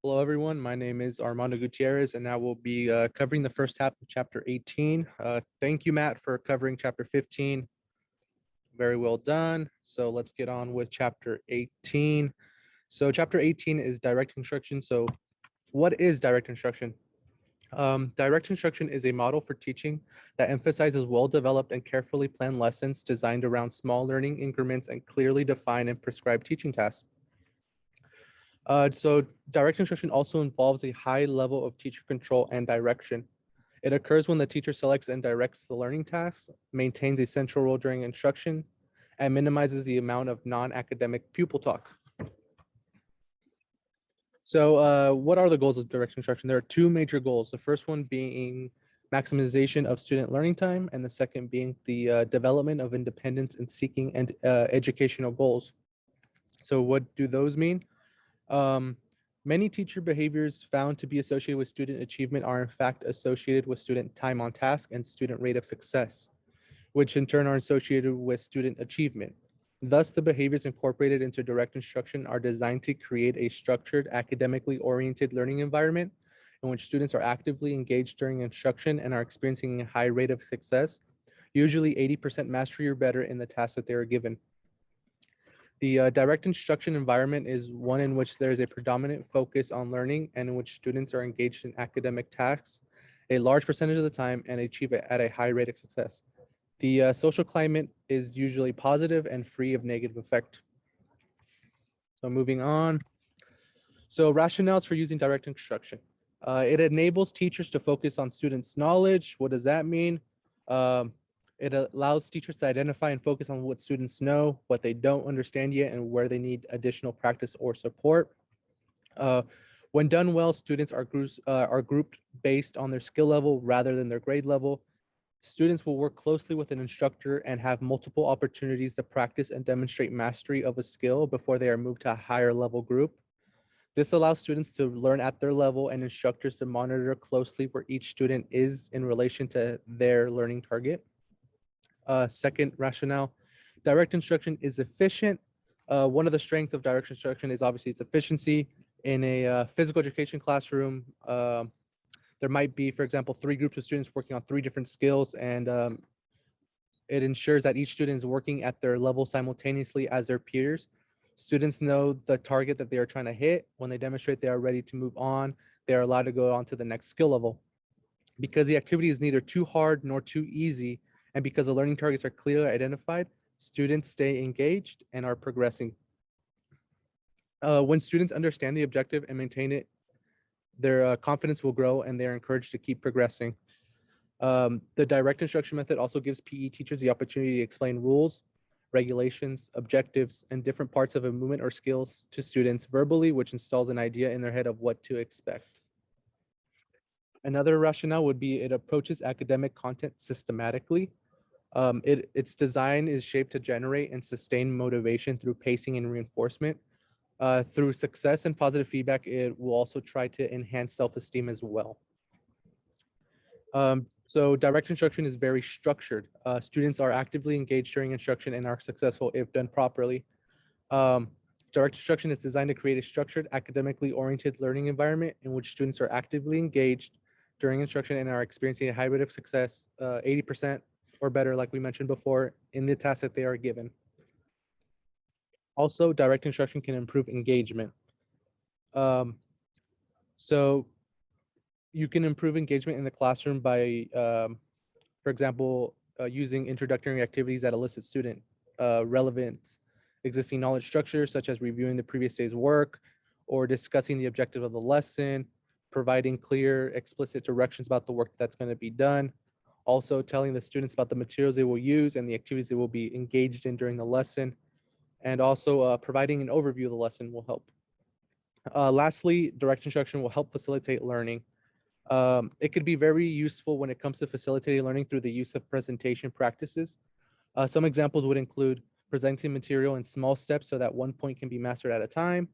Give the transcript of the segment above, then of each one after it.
Hello, everyone. My name is Armando Gutierrez, and I will be covering the first half of Chapter 18. Thank you, Matt, for covering Chapter 15. Very well done. So let's get on with Chapter 18. So Chapter 18 is direct instruction. So what is direct instruction? Direct instruction is a model for teaching that emphasizes well-developed and carefully planned lessons designed around small learning increments and clearly defined and prescribed teaching tasks. So direct instruction also involves a high level of teacher control and direction. It occurs when the teacher selects and directs the learning tasks, maintains a central role during instruction, and minimizes the amount of non-academic pupil talk. So what are the goals of direct instruction? There are two major goals. The first one being maximization of student learning time, and the second being the development of independence in seeking and educational goals. So what do those mean? Um, Many teacher behaviors found to be associated with student achievement are in fact associated with student time on task and student rate of success, which in turn are associated with student achievement. Thus, the behaviors incorporated into direct instruction are designed to create a structured, academically oriented learning environment in which students are actively engaged during instruction and are experiencing a high rate of success, usually 80% mastery or better in the tasks that they are given. The direct instruction environment is one in which there is a predominant focus on learning and in which students are engaged in academic tasks a large percentage of the time and achieve it at a high rate of success. The social climate is usually positive and free of negative effect. So moving on. So rationales for using direct instruction. It enables teachers to focus on students' knowledge. What does that mean? Um, it allows teachers to identify and focus on what students know, what they don't understand yet, and where they need additional practice or support. Uh, when done well, students are grouped based on their skill level rather than their grade level. Students will work closely with an instructor and have multiple opportunities to practice and demonstrate mastery of a skill before they are moved to a higher level group. This allows students to learn at their level and instructors to monitor closely where each student is in relation to their learning target. Second rationale, direct instruction is efficient. One of the strengths of direct instruction is obviously its efficiency. In a physical education classroom, there might be, for example, three groups of students working on three different skills, and it ensures that each student is working at their level simultaneously as their peers. Students know the target that they are trying to hit. When they demonstrate they are ready to move on, they are allowed to go on to the next skill level. Because the activity is neither too hard nor too easy, and because the learning targets are clearly identified, students stay engaged and are progressing. When students understand the objective and maintain it, their confidence will grow and they're encouraged to keep progressing. The direct instruction method also gives PE teachers the opportunity to explain rules, regulations, objectives, and different parts of a movement or skills to students verbally, which installs an idea in their head of what to expect. Another rationale would be it approaches academic content systematically. Its design is shaped to generate and sustain motivation through pacing and reinforcement. Through success and positive feedback, it will also try to enhance self-esteem as well. So direct instruction is very structured. Students are actively engaged during instruction and are successful if done properly. Um, Direct instruction is designed to create a structured, academically oriented learning environment in which students are actively engaged during instruction and are experiencing a high rate of success, 80% or better, like we mentioned before, in the tasks that they are given. Also, direct instruction can improve engagement. Um, so you can improve engagement in the classroom by, for example, using introductory activities that elicit student relevant existing knowledge structures, such as reviewing the previous day's work or discussing the objective of the lesson, providing clear, explicit directions about the work that's going to be done, also telling the students about the materials they will use and the activities they will be engaged in during the lesson, and also providing an overview of the lesson will help. Lastly, direct instruction will help facilitate learning. It could be very useful when it comes to facilitating learning through the use of presentation practices. Some examples would include presenting material in small steps so that one point can be mastered at a time,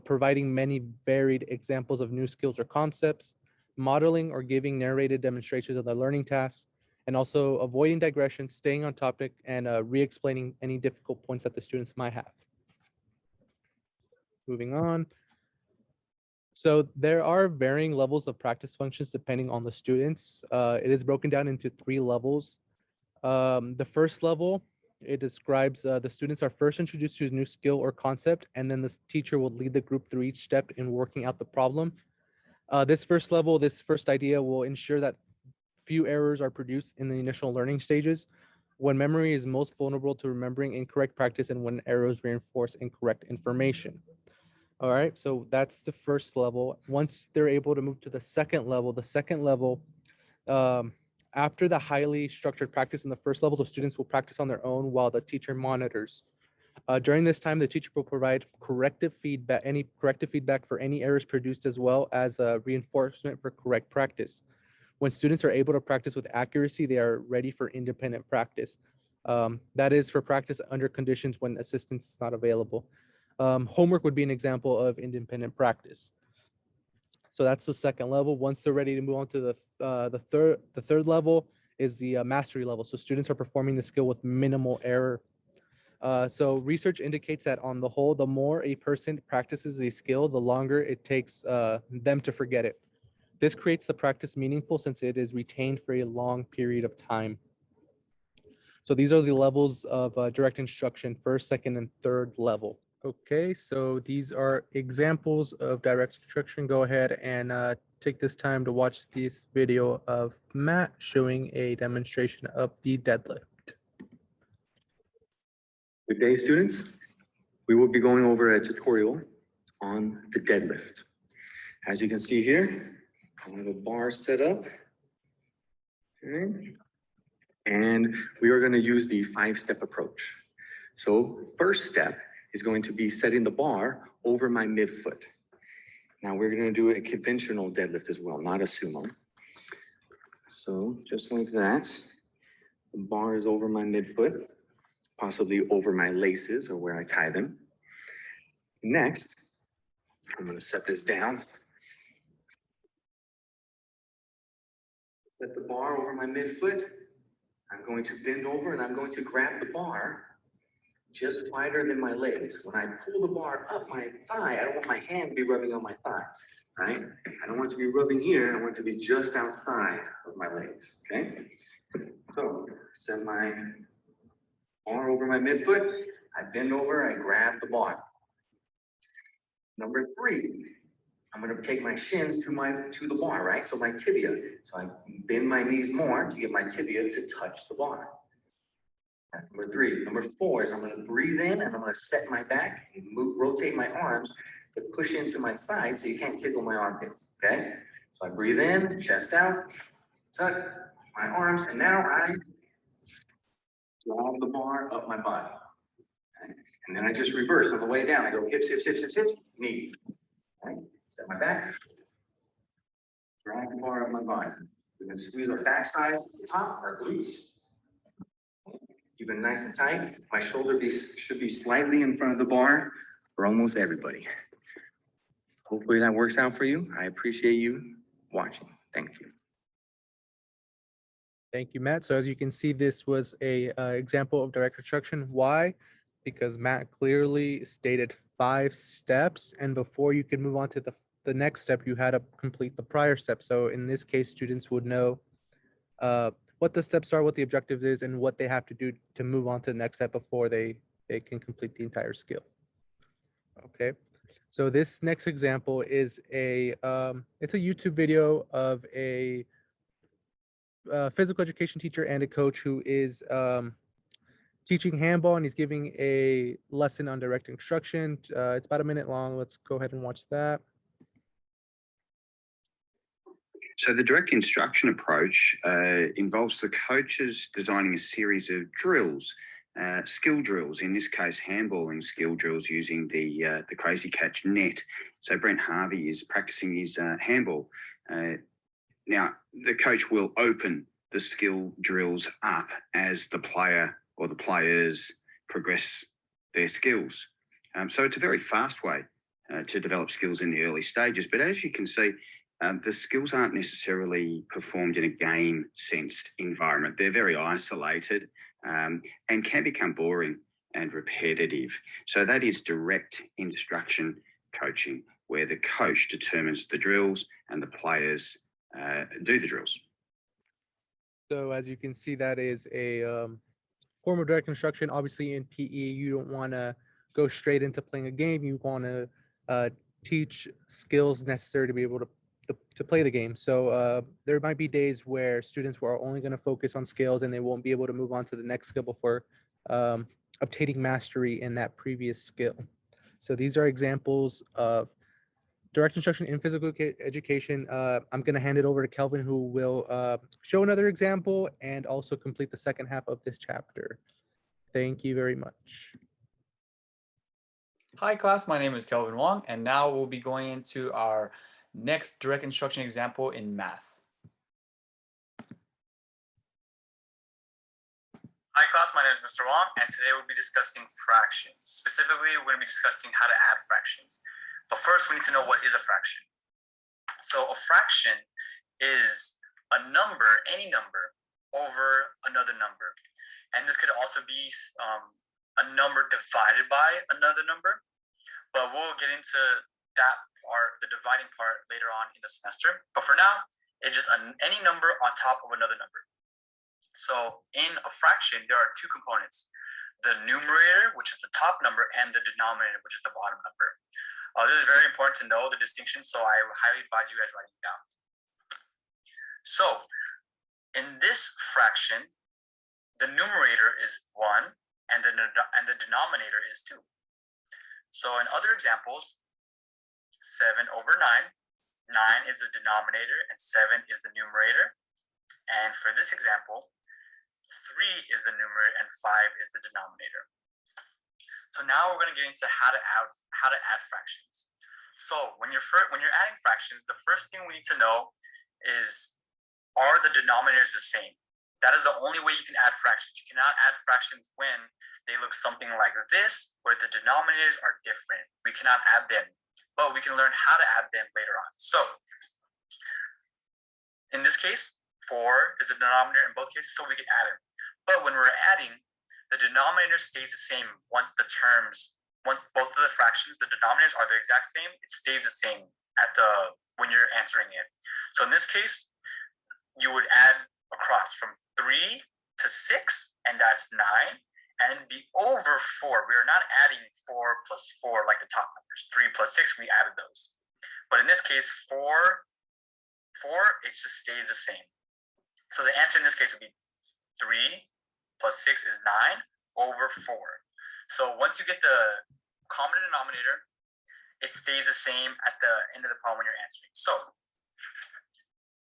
providing many varied examples of new skills or concepts, modeling or giving narrated demonstrations of the learning tasks, and also avoiding digressions, staying on topic, and re-explaining any difficult points that the students might have. Moving on. So there are varying levels of practice functions depending on the students. It is broken down into 3 levels. The first level, it describes the students are first introduced to a new skill or concept, and then the teacher will lead the group through each step in working out the problem. This first level, this first idea will ensure that few errors are produced in the initial learning stages, when memory is most vulnerable to remembering incorrect practice and when errors reinforce incorrect information. All right, so that's the first level. Once they're able to move to the second level, um, after the highly structured practice in the first level, the students will practice on their own while the teacher monitors. During this time, the teacher will provide any corrective feedback for any errors produced, as well as reinforcement for correct practice. When students are able to practice with accuracy, they are ready for independent practice. That is for practice under conditions when assistance is not available. Homework would be an example of independent practice. So that's the second level. Once they're ready to move on to the third level is the mastery level. So students are performing the skill with minimal error. So research indicates that on the whole, the more a person practices a skill, the longer it takes them to forget it. This creates the practice meaningful since it is retained for a long period of time. So these are the levels of direct instruction, first, second, and third level. Okay, so these are examples of direct instruction. Go ahead and take this time to watch this video of Matt showing a demonstration of the deadlift. Good day, students. We will be going over a tutorial on the deadlift. As you can see here, I have a bar set up. Okay. And we are going to use the 5-step approach. So first step is going to be setting the bar over my midfoot. Now we're going to do a conventional deadlift as well, not a sumo. So just like that, the bar is over my midfoot, possibly over my laces or where I tie them. Next, I'm going to set this down. Set the bar over my midfoot. I'm going to bend over and I'm going to grab the bar just wider than my legs. When I pull the bar up my thigh, I don't want my hand to be rubbing on my thigh, right? I don't want it to be rubbing here. I want it to be just outside of my legs, okay? So set my bar over my midfoot. I bend over, I grab the bar. Number 3, I'm going to take my shins to the bar, right? So my tibia. So I bend my knees more to get my tibia to touch the bar. That's number 3. Number 4 is I'm going to breathe in and I'm going to set my back and rotate my arms to push into my side so you can't tickle my armpits, okay? So I breathe in, chest out, tuck my arms, and now I draw the bar up my body. Okay? And then I just reverse on the way down. I go hips, hips, hips, hips, hips, knees. Okay? Set my back, drag the bar up my body. We can squeeze our backside to the top, our glutes. Keep it nice and tight. My shoulder should be slightly in front of the bar for almost everybody. Hopefully that works out for you. I appreciate you watching. Thank you. Thank you, Matt. So as you can see, this was a example of direct instruction. Why? Because Matt clearly stated 5 steps, and before you could move on to the next step, you had to complete the prior step. So in this case, students would know what the steps are, what the objective is, and what they have to do to move on to the next step before they can complete the entire skill. Okay, so this next example is it's a YouTube video of a physical education teacher and a coach who is teaching handball, and he's giving a lesson on direct instruction. It's about a minute long. Let's go ahead and watch that. So the direct instruction approach involves the coaches designing a series of drills, skill drills, in this case handballing skill drills using the Crazy Catch net. So Brent Harvey is practicing his handball. Now, the coach will open the skill drills up as the player or the players progress their skills. So it's a very fast way to develop skills in the early stages. But as you can see, the skills aren't necessarily performed in a game-sensed environment. They're very isolated and can become boring and repetitive. So that is direct instruction coaching, where the coach determines the drills and the players do the drills. So as you can see, that is a form of direct instruction. Obviously in PE, you don't want to go straight into playing a game. You want to teach skills necessary to be able to play the game. So there might be days where students are only going to focus on skills and they won't be able to move on to the next skill before obtaining mastery in that previous skill. So these are examples of direct instruction in physical education. I'm going to hand it over to Kelvin, who will show another example and also complete the second half of this chapter. Thank you very much. Hi class, my name is Kelvin Wong, and now we'll be going into our next direct instruction example in math. Hi class, my name is Mr. Wong, and today we'll be discussing fractions. Specifically, we're going to be discussing how to add fractions. But first, we need to know what is a fraction. So a fraction is a number, any number, over another number. And this could also be a number divided by another number. But we'll get into that part, the dividing part, later on in the semester. But for now, it's just any number on top of another number. So in a fraction, there are two components: the numerator, which is the top number, and the denominator, which is the bottom number. This is very important to know the distinction, so I highly advise you guys writing it down. So in this fraction, the numerator is 1 and the denominator is 2. So in other examples, 7 over 9, 9 is the denominator and 7 is the numerator. And for this example, 3 is the numerator and 5 is the denominator. So now we're going to get into how to add fractions. So when you're adding fractions, the first thing we need to know is, are the denominators the same? That is the only way you can add fractions. You cannot add fractions when they look something like this, where the denominators are different. We cannot add them, but we can learn how to add them later on. So in this case, 4 is the denominator in both cases, so we can add it. But when we're adding, the denominator stays the same once both of the fractions, the denominators are the exact same, it stays the same when you're answering it. So in this case, you would add across from 3 to 6, and that's 9, and be over 4. We are not adding 4 plus 4 like the top numbers. 3 plus 6, we added those. But in this case, 4, it just stays the same. So the answer in this case would be 3 plus 6 is 9 over 4. So once you get the common denominator, it stays the same at the end of the problem when you're answering. So,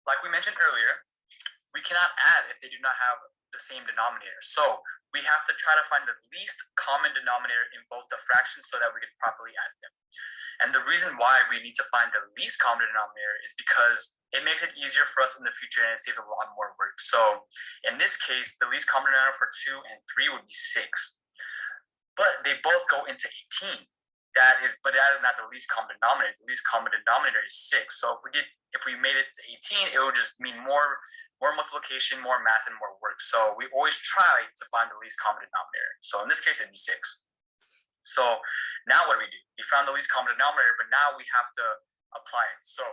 like we mentioned earlier, we cannot add if they do not have the same denominator. So we have to try to find the least common denominator in both the fractions so that we can properly add them. And the reason why we need to find the least common denominator is because it makes it easier for us in the future and it saves a lot more work. So in this case, the least common denominator for 2 and 3 would be 6. But they both go into 18. That is not the least common denominator. The least common denominator is 6. So if we made it to 18, it would just mean more multiplication, more math, and more work. So we always try to find the least common denominator. So in this case, it'd be 6. So now what do? We found the least common denominator, but now we have to apply it. So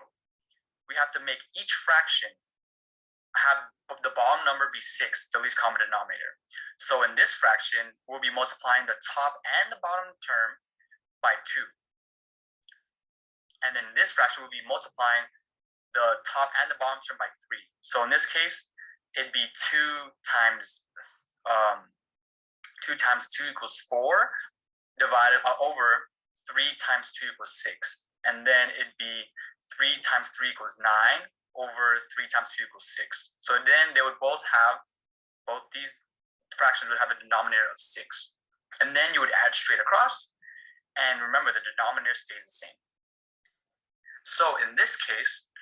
we have to make each fraction have the bottom number be 6, the least common denominator. So in this fraction, we'll be multiplying the top and the bottom term by 2. And then this fraction will be multiplying the top and the bottom term by 3. So in this case, it'd be 2 times 2 equals 4 divided over 3 times 2 equals 6. And then it'd be 3 times 3 equals 9 over 3 times 2 equals 6. So then they would both these fractions would have a denominator of 6. And then you would add straight across. And remember, the denominator stays the same. So in this case,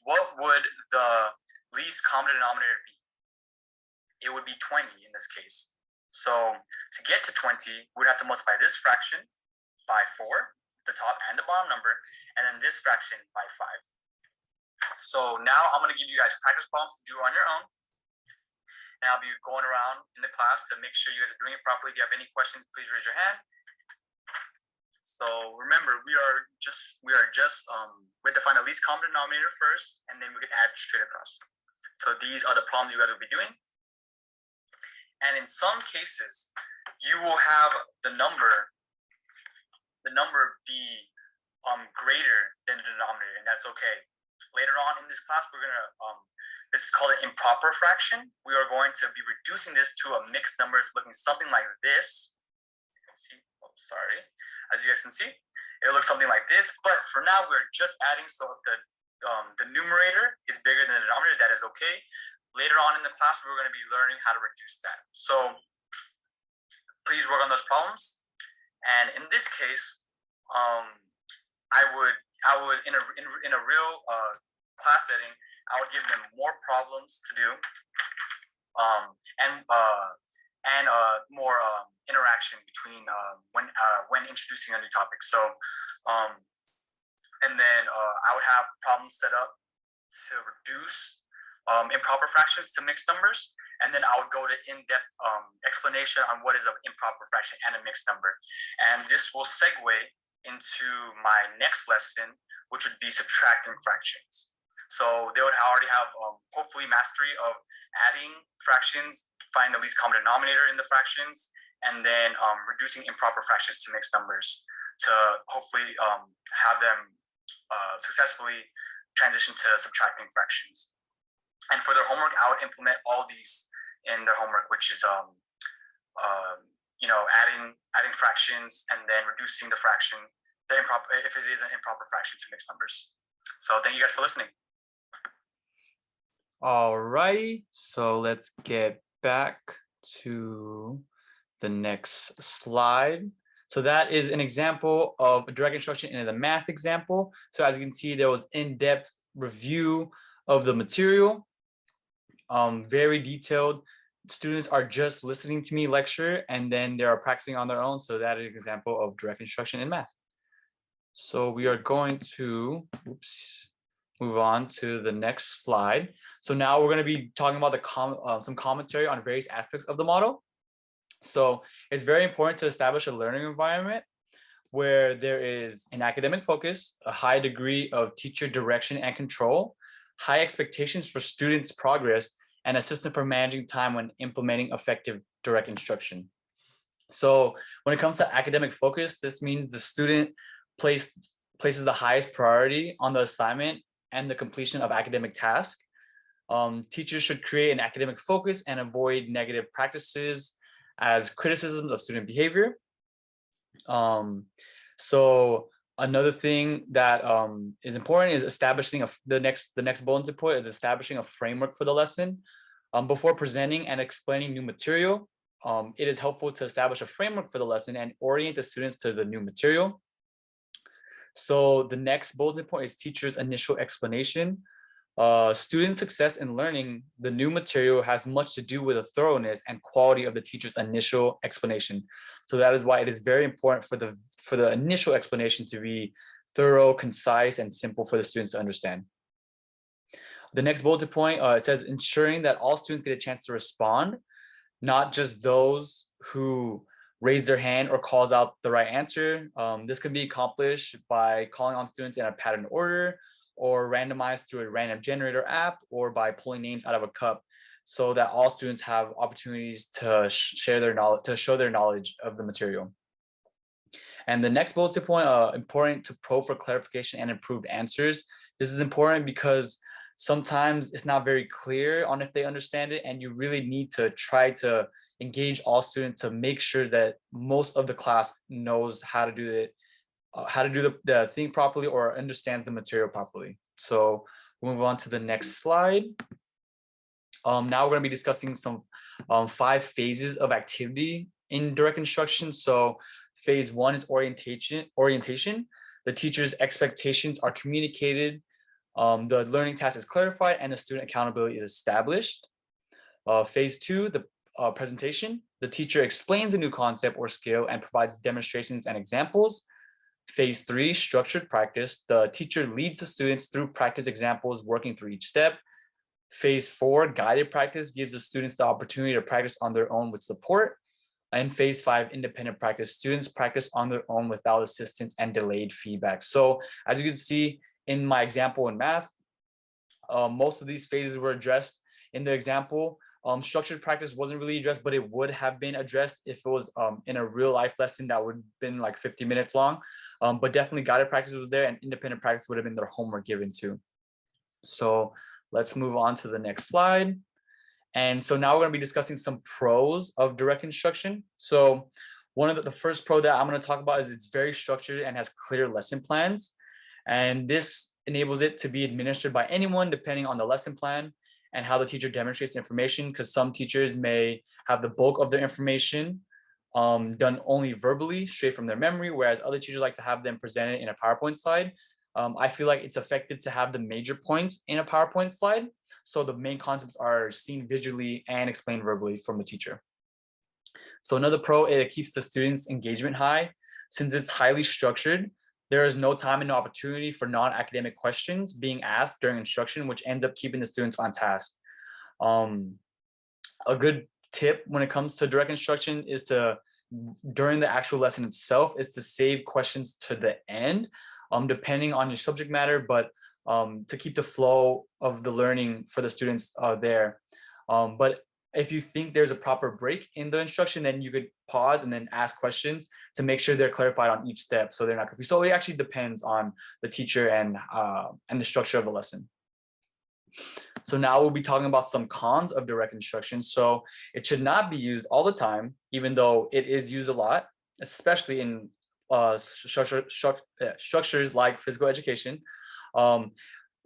what would the least common denominator be? It would be 20 in this case. So to get to 20, we'd have to multiply this fraction by 4, the top and the bottom number, and then this fraction by 5. So now I'm going to give you guys practice problems to do on your own. And I'll be going around in the class to make sure you guys are doing it properly. If you have any questions, please raise your hand. So remember, we have to find the least common denominator first, and then we can add straight across. So these are the problems you guys will be doing. And in some cases, you will have the number be greater than the denominator, and that's okay. Later on in this class, we're gonna this is called an improper fraction. We are going to be reducing this to a mixed number. It's looking something like this. You can see, oh, sorry. As you guys can see, it looks something like this. But for now, we're just adding, so if the numerator is bigger than the denominator, that is okay. Later on in the class, we're going to be learning how to reduce that. So please work on those problems. And in this case, I would in a real class setting, I would give them more problems to do, and more interaction between when introducing a new topic. So, and then I would have problems set up to reduce improper fractions to mixed numbers, and then I would go to in-depth explanation on what is an improper fraction and a mixed number. And this will segue into my next lesson, which would be subtracting fractions. So they would already have hopefully mastery of adding fractions, find the least common denominator in the fractions, and then reducing improper fractions to mixed numbers to hopefully have them successfully transition to subtracting fractions. And for their homework, I would implement all these in their homework, which is adding fractions and then reducing the fraction, if it is an improper fraction, to mixed numbers. So thank you guys for listening. All righty, so let's get back to the next slide. So that is an example of a direct instruction in the math example. So as you can see, there was in-depth review of the material, very detailed. Students are just listening to me lecture and then they are practicing on their own. So that is an example of direct instruction in math. So we are going to, move on to the next slide. So now we're going to be talking about some commentary on various aspects of the model. So it's very important to establish a learning environment where there is an academic focus, a high degree of teacher direction and control, high expectations for students' progress, and a system for managing time when implementing effective direct instruction. So when it comes to academic focus, this means the student places the highest priority on the assignment and the completion of academic tasks. Teachers should create an academic focus and avoid negative practices as criticisms of student behavior. So another thing that is important is establishing the next bulletin point is establishing a framework for the lesson. Before presenting and explaining new material, it is helpful to establish a framework for the lesson and orient the students to the new material. So the next bulletin point is teacher's initial explanation. Student success in learning the new material has much to do with the thoroughness and quality of the teacher's initial explanation. So that is why it is very important for the initial explanation to be thorough, concise, and simple for the students to understand. The next bulletin point, it says ensuring that all students get a chance to respond, not just those who raise their hand or calls out the right answer. This can be accomplished by calling on students in a pattern order or randomized through a random generator app or by pulling names out of a cup so that all students have opportunities to share their knowledge, to show their knowledge of the material. And the next bulletin point, important to probe for clarification and improved answers. This is important because sometimes it's not very clear on if they understand it, and you really need to try to engage all students to make sure that most of the class knows how to do it, the thing properly or understands the material properly. So we'll move on to the next slide. Now we're going to be discussing some 5 phases of activity in direct instruction. So phase 1 is orientation. The teacher's expectations are communicated, the learning task is clarified, and the student accountability is established. Phase 2, the presentation. The teacher explains the new concept or skill and provides demonstrations and examples. Phase 3, structured practice. The teacher leads the students through practice examples, working through each step. Phase 4, guided practice, gives the students the opportunity to practice on their own with support. In phase 5, independent practice, students practice on their own without assistance and delayed feedback. So as you can see in my example in math, most of these phases were addressed in the example. Structured practice wasn't really addressed, but it would have been addressed if it was in a real life lesson that would have been like 50 minutes long. But definitely guided practice was there, and independent practice would have been their homework given to. So let's move on to the next slide. And so now we're going to be discussing some pros of direct instruction. So one of the first pro that I'm going to talk about is it's very structured and has clear lesson plans. And this enables it to be administered by anyone depending on the lesson plan and how the teacher demonstrates the information, because some teachers may have the bulk of their information done only verbally, straight from their memory, whereas other teachers like to have them presented in a PowerPoint slide. I feel like it's effective to have the major points in a PowerPoint slide, so the main concepts are seen visually and explained verbally from the teacher. So another pro, it keeps the students' engagement high. Since it's highly structured, there is no time and no opportunity for non-academic questions being asked during instruction, which ends up keeping the students on task. A good tip when it comes to direct instruction is to, during the actual lesson itself, is to save questions to the end, depending on your subject matter, but to keep the flow of the learning for the students there. But if you think there's a proper break in the instruction, then you could pause and then ask questions to make sure they're clarified on each step, so they're not confused. So it actually depends on the teacher and the structure of the lesson. So now we'll be talking about some cons of direct instruction. So it should not be used all the time, even though it is used a lot, especially in structures like physical education.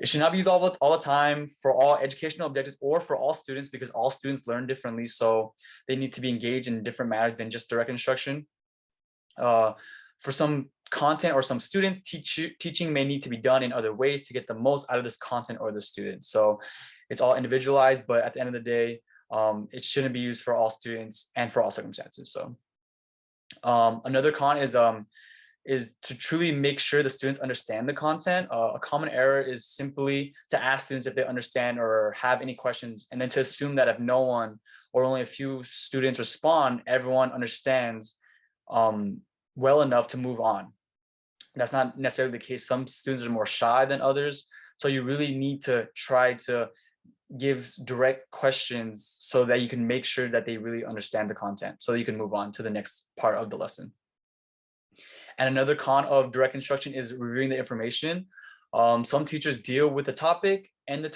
It should not be used all the time for all educational objectives or for all students, because all students learn differently. So they need to be engaged in different manners than just direct instruction. For some content or some students, teaching may need to be done in other ways to get the most out of this content or the student. So it's all individualized, but at the end of the day, it shouldn't be used for all students and for all circumstances. So another con is to truly make sure the students understand the content. A common error is simply to ask students if they understand or have any questions, and then to assume that if no one or only a few students respond, everyone understands well enough to move on. That's not necessarily the case. Some students are more shy than others. So you really need to try to give direct questions so that you can make sure that they really understand the content, so that you can move on to the next part of the lesson. And another con of direct instruction is reviewing the information. Some teachers deal with the topic and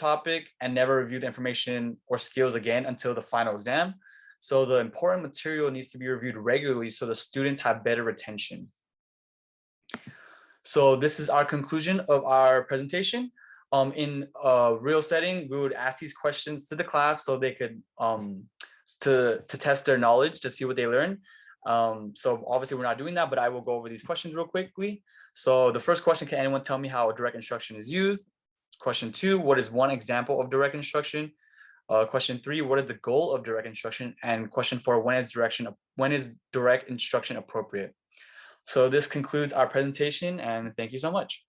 never review the information or skills again until the final exam. So the important material needs to be reviewed regularly so the students have better retention. So this is our conclusion of our presentation. In a real setting, we would ask these questions to the class so they could to test their knowledge, to see what they learn. So obviously we're not doing that, but I will go over these questions real quickly. So the first question, can anyone tell me how direct instruction is used? Question 2, what is one example of direct instruction? Question 3, what is the goal of direct instruction? And question 4, when is direct instruction appropriate? So this concludes our presentation, and thank you so much.